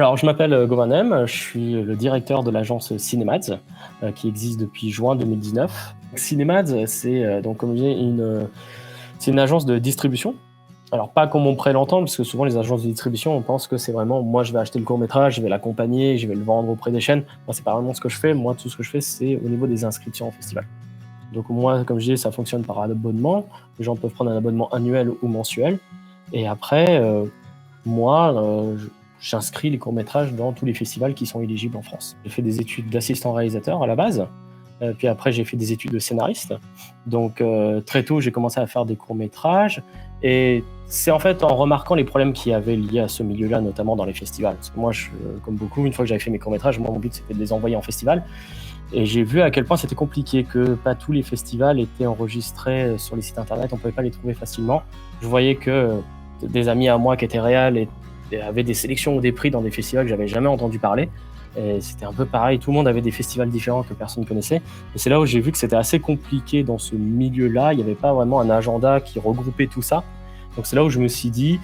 Alors, je m'appelle Govanem, je suis le directeur de l'agence Cinemads, qui existe depuis juin 2019. Cinemads, c'est donc comme je disais, c'est une agence de distribution. Alors, pas comme on pourrait l'entendre, parce que souvent les agences de distribution, on pense que c'est vraiment moi je vais acheter le court-métrage, je vais l'accompagner, je vais le vendre auprès des chaînes. Moi, c'est pas vraiment ce que je fais. Moi, tout ce que je fais, c'est au niveau des inscriptions au festival. Donc, moi, comme je disais, ça fonctionne par abonnement. Les gens peuvent prendre un abonnement annuel ou mensuel. Et après, moi, j'inscris les courts-métrages dans tous les festivals qui sont éligibles en France. J'ai fait des études d'assistant réalisateur à la base, puis après j'ai fait des études de scénariste. Donc très tôt, j'ai commencé à faire des courts-métrages, et c'est en fait en remarquant les problèmes qu'il y avait liés à ce milieu-là, notamment dans les festivals. Parce que moi, comme beaucoup, une fois que j'avais fait mes courts-métrages, moi, mon but c'était de les envoyer en festival. Et j'ai vu à quel point c'était compliqué, que pas tous les festivals étaient enregistrés sur les sites internet, on pouvait pas les trouver facilement. Je voyais que des amis à moi qui étaient réals avaient des sélections ou des prix dans des festivals que j'avais jamais entendu parler. Et c'était un peu pareil, tout le monde avait des festivals différents que personne ne connaissait. Et c'est là où j'ai vu que c'était assez compliqué dans ce milieu-là. Il n'y avait pas vraiment un agenda qui regroupait tout ça. Donc c'est là où je me suis dit,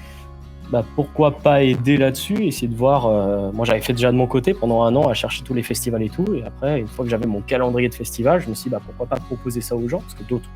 pourquoi pas aider là-dessus, essayer de voir. Moi, j'avais fait déjà de mon côté pendant 1 an à chercher tous les festivals et tout. Et après, une fois que j'avais mon calendrier de festival, je me suis dit, pourquoi pas proposer ça aux gens, parce que d'autres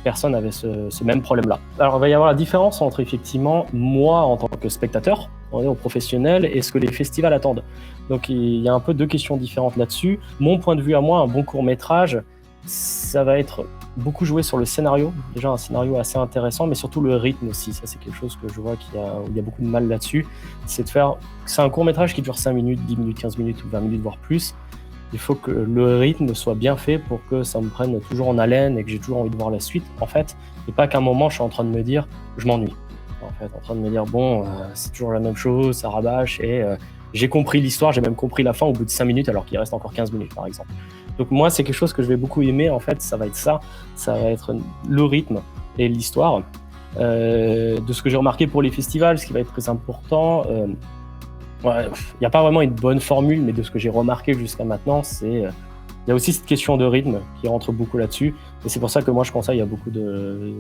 personnes avaient ce même problème-là. Alors, il va y avoir la différence entre, effectivement, moi, en tant que spectateur, au professionnel, et ce que les festivals attendent. Donc, il y a un peu 2 questions différentes là-dessus. Mon point de vue à moi, un bon court-métrage, ça va être beaucoup joué sur le scénario. Déjà, un scénario assez intéressant, mais surtout le rythme aussi. Ça, c'est quelque chose que je vois où il y a beaucoup de mal là-dessus. C'est un court-métrage qui dure 5 minutes, 10 minutes, 15 minutes ou 20 minutes, voire plus. Il faut que le rythme soit bien fait pour que ça me prenne toujours en haleine et que j'ai toujours envie de voir la suite, en fait. Et pas qu'à un moment, je suis en train de me dire, je m'ennuie. En fait, en train de me dire, c'est toujours la même chose, ça rabâche, et j'ai compris l'histoire, j'ai même compris la fin au bout de 5 minutes, alors qu'il reste encore 15 minutes, par exemple. Donc moi, c'est quelque chose que je vais beaucoup aimer, en fait, ça va être ça va être le rythme et l'histoire. De ce que j'ai remarqué pour les festivals, ce qui va être très important, il n'y a pas vraiment une bonne formule, mais de ce que j'ai remarqué jusqu'à maintenant, il y a aussi cette question de rythme qui rentre beaucoup là-dessus. Et c'est pour ça que moi, je conseille à beaucoup de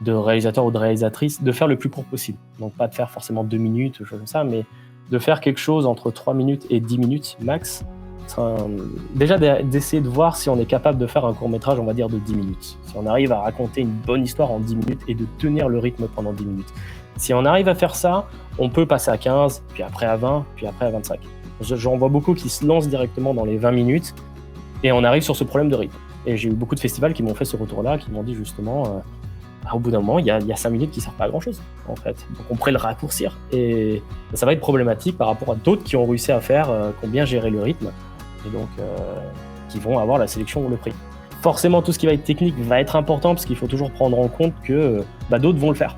réalisateurs ou de réalisatrices de faire le plus court possible. Donc, pas de faire forcément 2 minutes, choses comme ça, mais de faire quelque chose entre 3 minutes et 10 minutes max. Déjà, d'essayer de voir si on est capable de faire un court-métrage, on va dire, de 10 minutes. Si on arrive à raconter une bonne histoire en 10 minutes et de tenir le rythme pendant 10 minutes. Si on arrive à faire ça, on peut passer à 15, puis après à 20, puis après à 25. J'en vois beaucoup qui se lancent directement dans les 20 minutes et on arrive sur ce problème de rythme. Et j'ai eu beaucoup de festivals qui m'ont fait ce retour-là, qui m'ont dit justement, au bout d'un moment, il y a 5 minutes qui ne servent pas à grand-chose, en fait. Donc on pourrait le raccourcir. Et ça va être problématique par rapport à d'autres qui ont réussi à faire, qui ont bien géré le rythme, et donc qui vont avoir la sélection ou le prix. Forcément, tout ce qui va être technique va être important, parce qu'il faut toujours prendre en compte que d'autres vont le faire.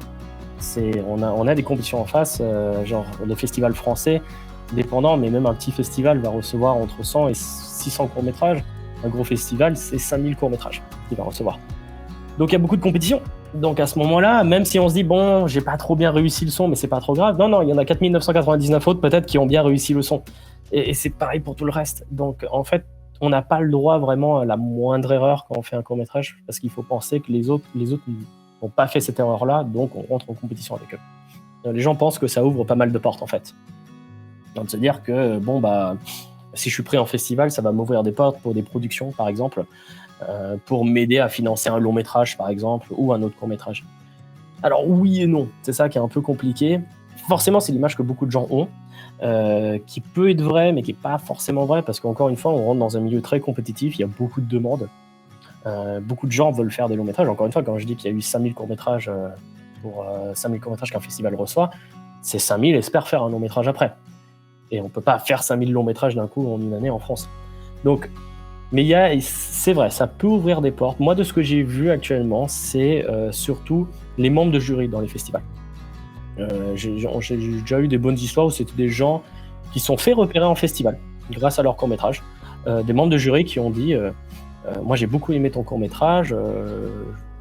On a des compétitions en face, genre les festivals français, dépendant, mais même un petit festival va recevoir entre 100 et 600 courts-métrages. Un gros festival, c'est 5000 courts-métrages qu'il va recevoir. Donc il y a beaucoup de compétition. Donc à ce moment-là, même si on se dit, j'ai pas trop bien réussi le son, mais c'est pas trop grave. Non, il y en a 4999 autres peut-être qui ont bien réussi le son. Et c'est pareil pour tout le reste. Donc en fait, on n'a pas le droit vraiment à la moindre erreur quand on fait un court-métrage, parce qu'il faut penser que les autres n'ont pas fait cette erreur-là, donc on rentre en compétition avec eux. Les gens pensent que ça ouvre pas mal de portes, en fait. Donc de se dire que, si je suis pris en festival, ça va m'ouvrir des portes pour des productions, par exemple, pour m'aider à financer un long-métrage, par exemple, ou un autre court-métrage. Alors oui et non, c'est ça qui est un peu compliqué. Forcément, c'est l'image que beaucoup de gens ont, qui peut être vraie, mais qui n'est pas forcément vraie, parce qu'encore une fois, on rentre dans un milieu très compétitif, il y a beaucoup de demandes. Beaucoup de gens veulent faire des longs métrages. Encore une fois, quand je dis qu'il y a eu 5000 courts-métrages pour 5000 courts-métrages qu'un festival reçoit, ces 5000 espèrent faire un long métrage après. Et on ne peut pas faire 5000 longs métrages d'un coup en une année en France. Donc, mais c'est vrai, ça peut ouvrir des portes. Moi, de ce que j'ai vu actuellement, c'est surtout les membres de jury dans les festivals. J'ai déjà eu des bonnes histoires où c'était des gens qui sont fait repérer en festival grâce à leur court-métrage. Des membres de jury qui ont dit moi j'ai beaucoup aimé ton court-métrage,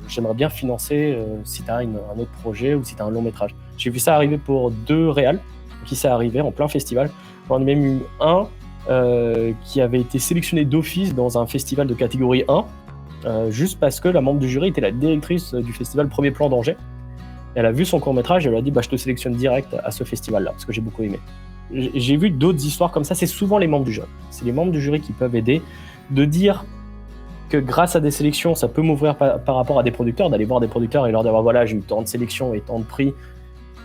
j'aimerais bien financer si tu as un autre projet ou si tu as un long métrage. J'ai vu ça arriver pour 2 réals qui s'est arrivé en plein festival. J'en ai même eu un qui avait été sélectionné d'office dans un festival de catégorie 1, juste parce que la membre du jury était la directrice du festival Premier Plan d'Angers. Elle a vu son court-métrage et elle a dit je te sélectionne direct à ce festival-là, parce que j'ai beaucoup aimé. j'ai vu d'autres histoires comme ça, c'est souvent les membres du jury. C'est les membres du jury qui peuvent aider, de dire que grâce à des sélections, ça peut m'ouvrir par rapport à des producteurs, d'aller voir des producteurs et leur dire voilà, j'ai eu tant de sélections et tant de prix.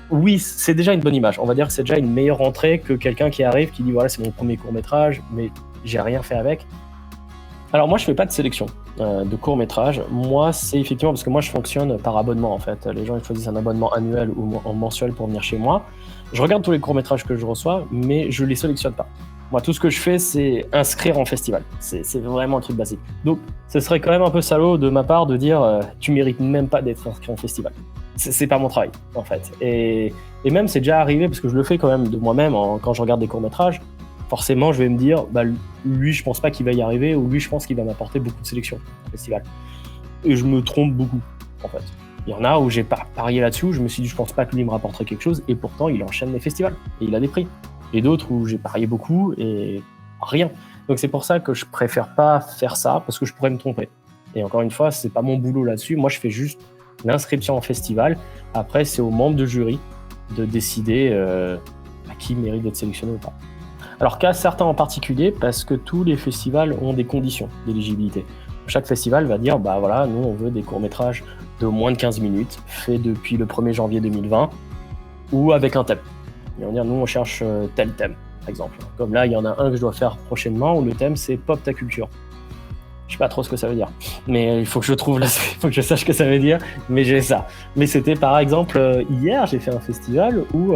Oui, c'est déjà une bonne image. On va dire que c'est déjà une meilleure entrée que quelqu'un qui arrive, qui dit voilà, c'est mon premier court-métrage, mais j'ai rien fait avec. Alors moi, je fais pas de sélection de court-métrage. Moi, c'est effectivement parce que moi, je fonctionne par abonnement en fait. Les gens ils choisissent un abonnement annuel ou en mensuel pour venir chez moi. Je regarde tous les courts-métrages que je reçois, mais je les sélectionne pas. Moi, tout ce que je fais, c'est inscrire en festival. C'est vraiment un truc basique. Donc, ce serait quand même un peu salaud de ma part de dire tu mérites même pas d'être inscrit en festival. C'est pas mon travail, en fait. Et même, c'est déjà arrivé, parce que je le fais quand même de moi-même quand je regarde des courts-métrages. Forcément, je vais me dire, bah, lui, je pense pas qu'il va y arriver, ou lui, je pense qu'il va m'apporter beaucoup de sélections au festival. Et je me trompe beaucoup, en fait. Il y en a où j'ai parié là-dessus, où je me suis dit, je pense pas que lui me rapporterait quelque chose, et pourtant, il enchaîne les festivals, et il a des prix. Et d'autres où j'ai parié beaucoup, et rien. Donc c'est pour ça que je préfère pas faire ça, parce que je pourrais me tromper. Et encore une fois, c'est pas mon boulot là-dessus. Moi, je fais juste l'inscription en festival. Après, c'est aux membres de jury de décider à qui mérite d'être sélectionné ou pas. Alors qu'à certains en particulier, parce que tous les festivals ont des conditions d'éligibilité. Chaque festival va dire, bah voilà, nous on veut des courts-métrages de moins de 15 minutes, faits depuis le 1er janvier 2020, ou avec un thème. Ils vont dire, nous on cherche tel thème, par exemple. Comme là, il y en a un que je dois faire prochainement, où le thème c'est Pop ta culture. Je sais pas trop ce que ça veut dire, mais il faut que je trouve là, il faut que je sache ce que ça veut dire, mais j'ai ça. Mais c'était par exemple, hier, j'ai fait un festival où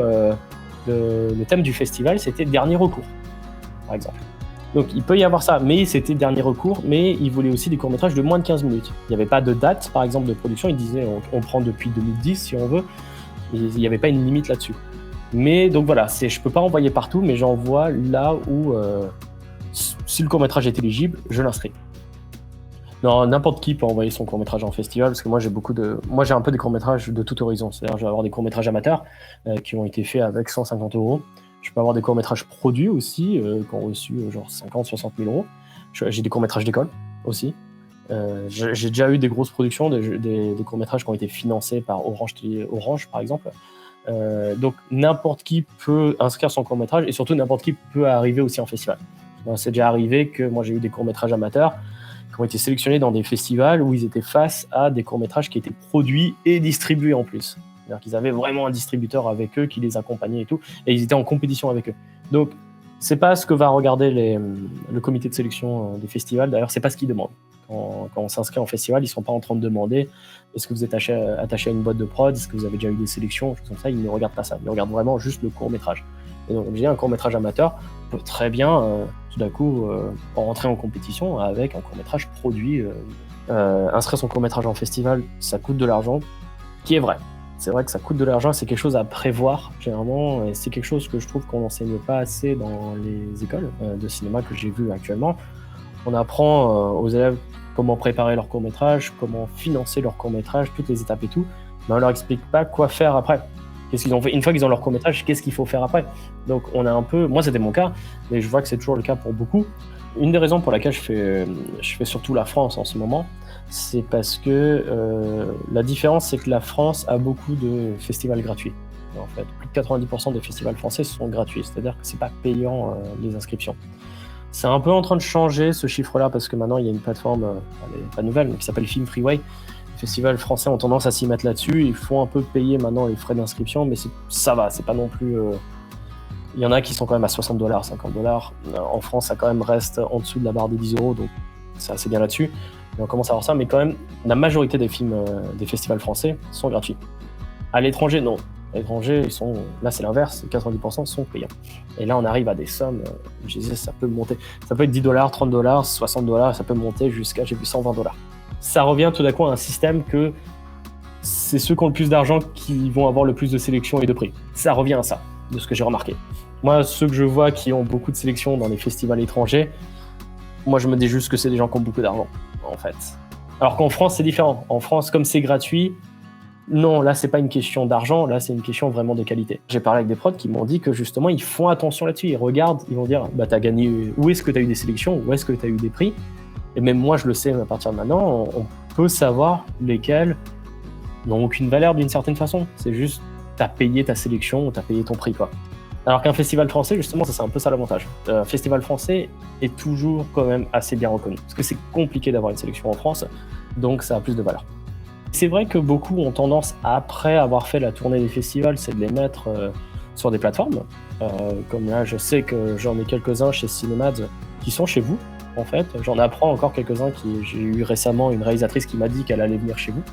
le thème du festival c'était dernier recours, par exemple. Donc il peut y avoir ça, mais c'était dernier recours, mais ils voulaient aussi des courts-métrages de moins de 15 minutes. Il n'y avait pas de date, par exemple, de production, ils disaient on prend depuis 2010 si on veut, il n'y avait pas une limite là-dessus. Mais donc voilà, je peux pas envoyer partout, mais j'envoie là où, si le court-métrage est éligible, je l'inscris. Non, n'importe qui peut envoyer son court-métrage en festival, parce que moi j'ai un peu des courts-métrages de tout horizon. C'est-à-dire, je vais avoir des courts-métrages amateurs qui ont été faits avec 150 €. Je peux avoir des courts-métrages produits aussi, qui ont reçu genre 50-60 000 €. J'ai des courts-métrages d'école aussi. J'ai déjà eu des grosses productions, des courts-métrages qui ont été financés par Orange par exemple. Donc n'importe qui peut inscrire son court-métrage, et surtout n'importe qui peut arriver aussi en festival. C'est déjà arrivé que moi j'ai eu des courts-métrages amateurs qui ont été sélectionnés dans des festivals où ils étaient face à des courts-métrages qui étaient produits et distribués en plus. C'est-à-dire qu'ils avaient vraiment un distributeur avec eux qui les accompagnait et tout, et ils étaient en compétition avec eux. Donc c'est pas ce que va regarder le comité de sélection des festivals. D'ailleurs, c'est pas ce qu'ils demandent. Quand on s'inscrit en festival, ils sont pas en train de demander est-ce que vous êtes attaché à une boîte de prod, est-ce que vous avez déjà eu des sélections, choses comme ça. Ils ne regardent pas ça. Ils regardent vraiment juste le court-métrage. Et donc, j'ai un court-métrage amateur peut très bien, tout d'un coup, rentrer en compétition avec un court-métrage produit. Inscrire son court-métrage en festival, ça coûte de l'argent, qui est vrai. C'est vrai que ça coûte de l'argent, c'est quelque chose à prévoir généralement, et c'est quelque chose que je trouve qu'on n'enseigne pas assez dans les écoles de cinéma que j'ai vues actuellement. On apprend aux élèves comment préparer leur court-métrage, comment financer leur court-métrage, toutes les étapes et tout, mais on leur explique pas quoi faire après. Qu'est-ce qu'ils ont fait une fois qu'ils ont leur court-métrage, qu'est-ce qu'il faut faire après. Donc on a un peu, moi c'était mon cas, mais je vois que c'est toujours le cas pour beaucoup. Une des raisons pour laquelle je fais surtout la France en ce moment, c'est parce que la différence, c'est que la France a beaucoup de festivals gratuits. En fait, plus de 90% des festivals français sont gratuits, c'est-à-dire que c'est pas payant les inscriptions. C'est un peu en train de changer ce chiffre-là, parce que maintenant il y a une plateforme, elle n'est pas nouvelle, mais qui s'appelle Film Freeway. Les festivals français ont tendance à s'y mettre là-dessus. Il faut un peu payer maintenant les frais d'inscription, mais ça va, c'est pas non plus. Il y en a qui sont quand même à 60 $, 50 $. En France, ça quand même reste en dessous de la barre des 10 €, donc c'est assez bien là-dessus. Et on commence à voir ça, mais quand même, la majorité des films des festivals français sont gratuits. À l'étranger, non. À l'étranger, là c'est l'inverse, 90% sont payants. Et là on arrive à des sommes, je disais, ça peut monter. Ça peut être 10 $, 30 $, 60 $, ça peut monter jusqu'à, j'ai vu, 120 $. Ça revient tout d'un coup à un système que c'est ceux qui ont le plus d'argent qui vont avoir le plus de sélections et de prix. Ça revient à ça, de ce que j'ai remarqué. Moi, ceux que je vois qui ont beaucoup de sélections dans les festivals étrangers, moi je me dis juste que c'est des gens qui ont beaucoup d'argent, en fait. Alors qu'en France, c'est différent. En France, comme c'est gratuit, non, là, c'est pas une question d'argent, là, c'est une question vraiment de qualité. J'ai parlé avec des prods qui m'ont dit que justement, ils font attention là-dessus. Ils regardent, ils vont dire, bah, t'as gagné, où est-ce que t'as eu des sélections, où est-ce que t'as eu des prix. Et même moi, je le sais à partir de maintenant, on peut savoir lesquels n'ont aucune valeur d'une certaine façon. C'est juste, t'as payé ta sélection, t'as payé ton prix, quoi. Alors qu'un festival français, justement, ça c'est un peu ça l'avantage. Un festival français est toujours quand même assez bien reconnu. Parce que c'est compliqué d'avoir une sélection en France, donc ça a plus de valeur. C'est vrai que beaucoup ont tendance, après avoir fait la tournée des festivals, c'est de les mettre sur des plateformes. Comme là, je sais que j'en ai quelques-uns chez Cinemads qui sont chez vous, en fait. J'en apprends encore quelques-uns j'ai eu récemment une réalisatrice qui m'a dit qu'elle allait venir chez vous.